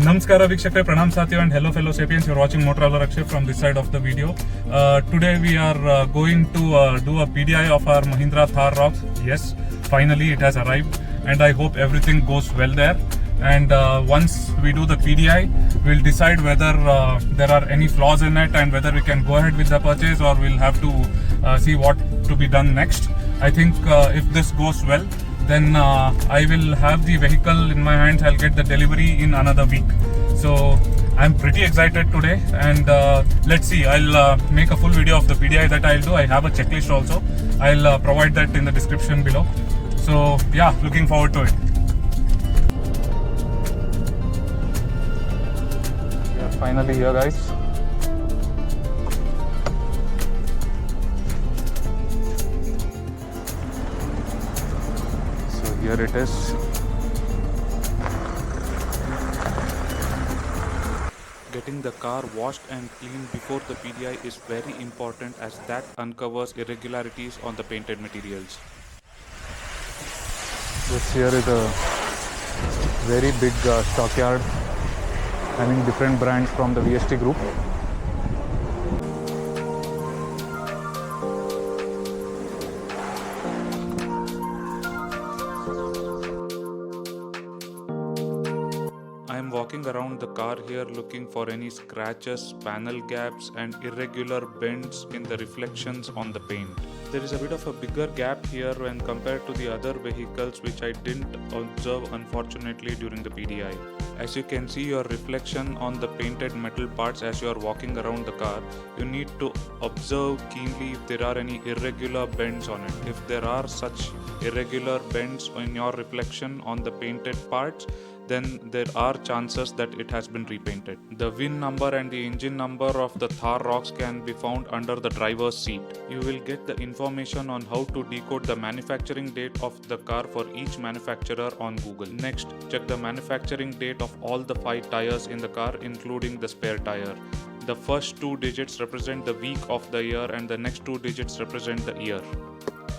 Namaskara Vikshakre, Pranam Satya and hello fellow sapiens. You're watching Motorola Akshay from this side of the video. Today we are going to do a PDI of our Mahindra Thar Roxx. Yes, finally it has arrived and I hope everything goes well there. And once we do the PDI, we'll decide whether there are any flaws in it and whether we can go ahead with the purchase or we'll have to see what to be done next. I think if this goes well, then I will have the vehicle in my hands. I'll get the delivery in another week. So I'm pretty excited today, and let's see. I'll make a full video of the PDI that I'll do. I have a checklist also. I'll provide that in the description below. So yeah, looking forward to it. We are finally here, guys. Here it is. Getting the car washed and cleaned before the PDI is very important as that uncovers irregularities on the painted materials. This here is a very big stockyard having different brands from the VST group. I am walking around the car here looking for any scratches, panel gaps and irregular bends in the reflections on the paint. There is a bit of a bigger gap here when compared to the other vehicles which I didn't observe unfortunately during the PDI. As you can see your reflection on the painted metal parts as you are walking around the car, you need to observe keenly if there are any irregular bends on it. If there are such irregular bends in your reflection on the painted parts, then there are chances that it has been repainted. The VIN number and the engine number of the Thar Roxx can be found under the driver's seat. You will get the information on how to decode the manufacturing date of the car for each manufacturer on Google. Next, check the manufacturing date of all the 5 tires in the car including the spare tire. The first 2 digits represent the week of the year and the next 2 digits represent the year.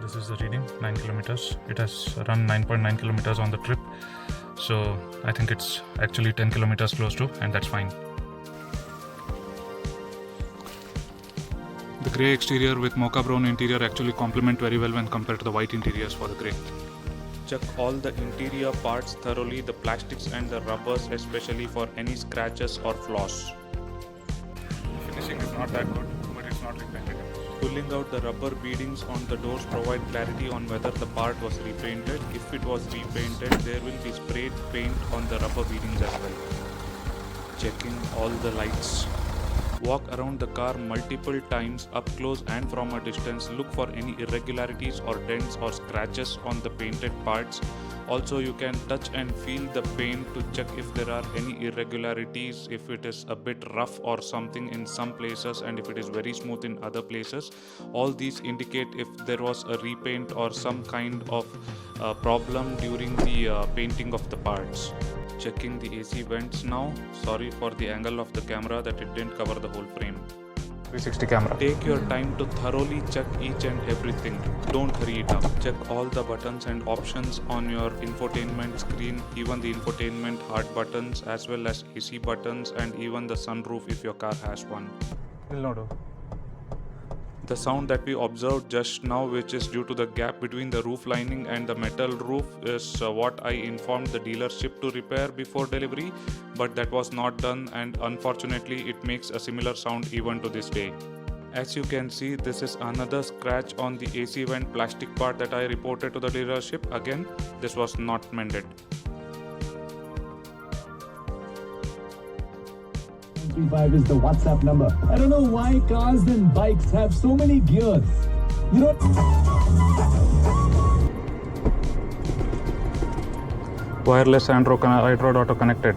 This is the reading, 9 kilometers. It has run 9.9 kilometers on the trip. So I think it's actually 10 kilometers close to, and that's fine. The grey exterior with mocha brown interior actually complement very well when compared to the white interiors for the grey. Check all the interior parts thoroughly, the plastics and the rubbers especially for any scratches or flaws. The finishing is not that good, but it's not repainted. Pulling out the rubber beadings on the doors provide clarity on whether the part was repainted. If it was repainted, there will be sprayed paint on the rubber beadings as well. Checking all the lights. Walk around the car multiple times up close and from a distance. Look for any irregularities or dents or scratches on the painted parts. Also, you can touch and feel the paint to check if there are any irregularities, if it is a bit rough or something in some places and if it is very smooth in other places. All these indicate if there was a repaint or some kind of problem during the painting of the parts. Checking the AC vents now. Sorry for the angle of the camera that it didn't cover the whole frame. 360 camera. Take your time to thoroughly check each and everything. Don't hurry it up. Check all the buttons and options on your infotainment screen, even the infotainment hard buttons as well as AC buttons and even the sunroof if your car has one. The sound that we observed just now, which is due to the gap between the roof lining and the metal roof, is what I informed the dealership to repair before delivery, but that was not done and unfortunately it makes a similar sound even to this day. As you can see, this is another scratch on the AC vent plastic part that I reported to the dealership. Again, this was not mended. 35 is the WhatsApp number. I don't know why cars and bikes have so many gears. You know. Wireless Android auto connected.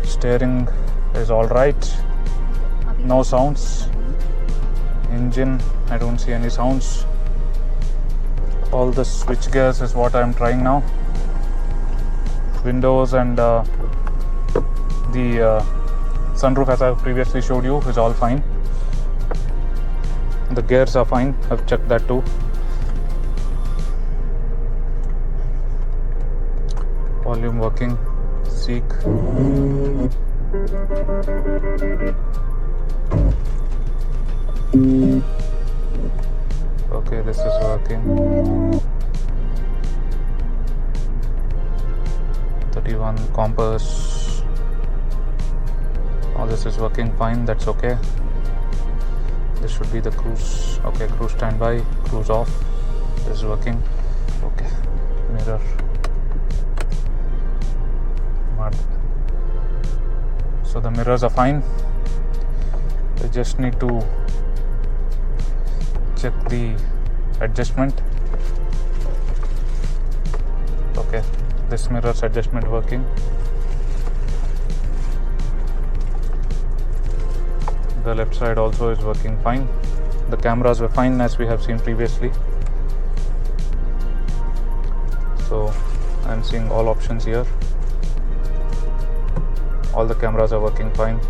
Steering is all right. No sounds. Engine, I don't see any sounds. All the switch gears is what I'm trying now. Windows and the Sunroof, as I previously showed you, is all fine. The gears are fine. I've checked that too. Volume working. Seek. Okay, this is working. 31 compass. All this is working fine. That's okay. This should be the cruise. Okay, cruise standby. Cruise off. This is working. Okay. Mirror. Mud. So the mirrors are fine. I just need to check the adjustment. Okay, this mirror's adjustment working. The left side also is working fine. The cameras were fine as we have seen previously. So I'm seeing all options here. All the cameras are working fine.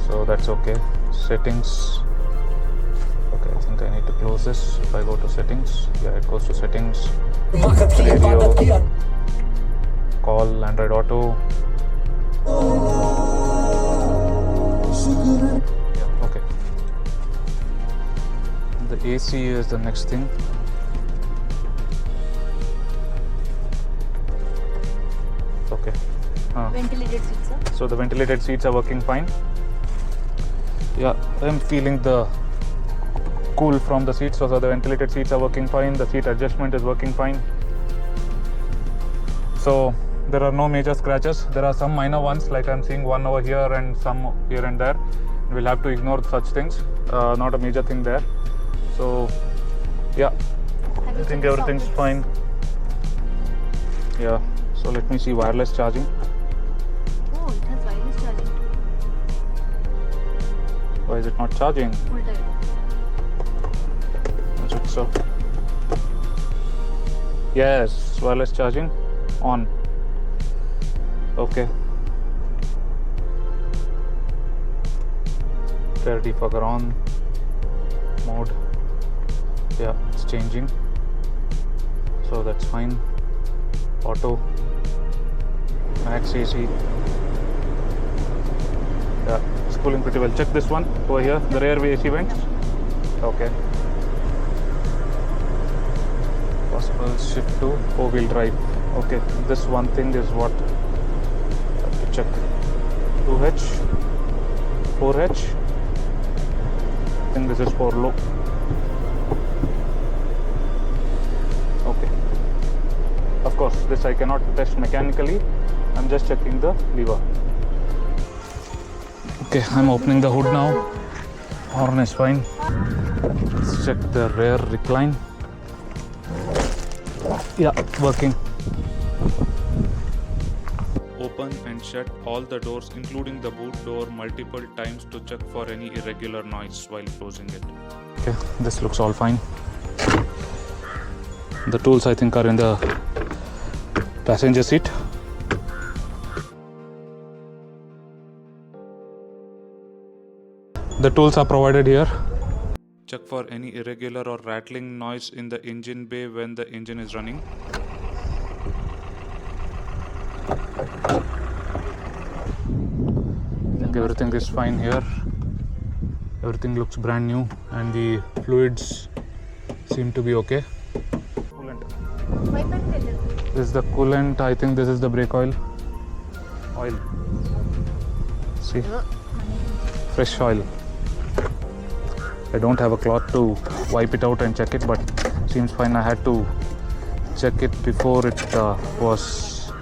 So that's okay. Settings. Okay, I think I need to close this. If I go to settings, yeah, it goes to settings. Radio. Call, Android Auto. Yeah, okay. The AC is the next thing. Okay. Ventilated seats, sir. So the ventilated seats are working fine. Yeah, I'm feeling the cool from the seats. So the ventilated seats are working fine. The seat adjustment is working fine. So there are no major scratches. There are some minor ones, like I'm seeing one over here and some here and there. We'll have to ignore such things. Not a major thing there. So yeah, I think everything's fine. Yeah. So let me see wireless charging. Oh, it has wireless charging too. Why is it not charging? Full time. Is it so? Yes, wireless charging on. Okay. Ready for on mode. Yeah, it's changing. So that's fine. Auto. Max AC. Yeah, it's cooling pretty well. Check this one over here, the rear AC vents. Okay. Possible shift to four-wheel drive. Okay, this one thing is what I have to check. 2H, 4H. I think this is for low. Okay. Of course, this I cannot test mechanically. I'm just checking the lever. Okay, I'm opening the hood now. Horn is fine. Let's check the rear recline. Yeah, working. Open and shut all the doors, including the boot door, multiple times to check for any irregular noise while closing it. Okay, this looks all fine. The tools I think are in the passenger seat. The tools are provided here. Check for any irregular or rattling noise in the engine bay when the engine is running. I think everything is fine here. Everything looks brand new and the fluids seem to be okay. Coolant. This is the coolant. I think this is the brake oil. See? Fresh oil. I don't have a cloth to wipe it out and check it, but seems fine. I had to check it before it was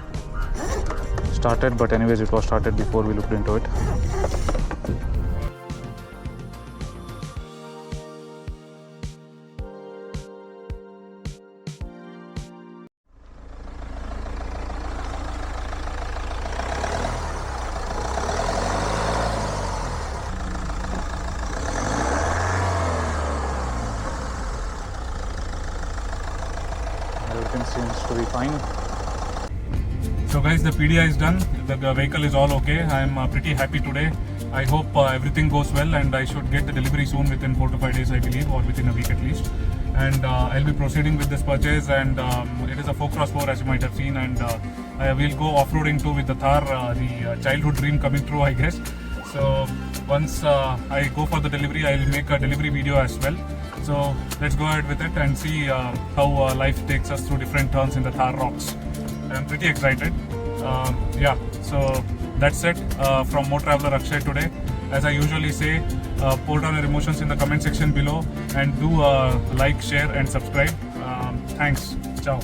started, but anyways it was started before we looked into it. Everything seems to be fine. So guys, the PDI is done. The vehicle is all okay. I'm pretty happy today. I hope everything goes well, and I should get the delivery soon, within 4 to 5 days I believe, or within a week at least. And I'll be proceeding with this purchase, and it is a 4x4 as you might have seen, and I will go off-roading too with the Thar, the childhood dream coming true, I guess. So once I go for the delivery, I'll make a delivery video as well. So let's go ahead with it and see how life takes us through different turns in the Thar Roxx. I'm pretty excited. Yeah, so that's it from Motor Traveler Akshay today. As I usually say, pour down your emotions in the comment section below, and do like, share and subscribe. Thanks. Ciao.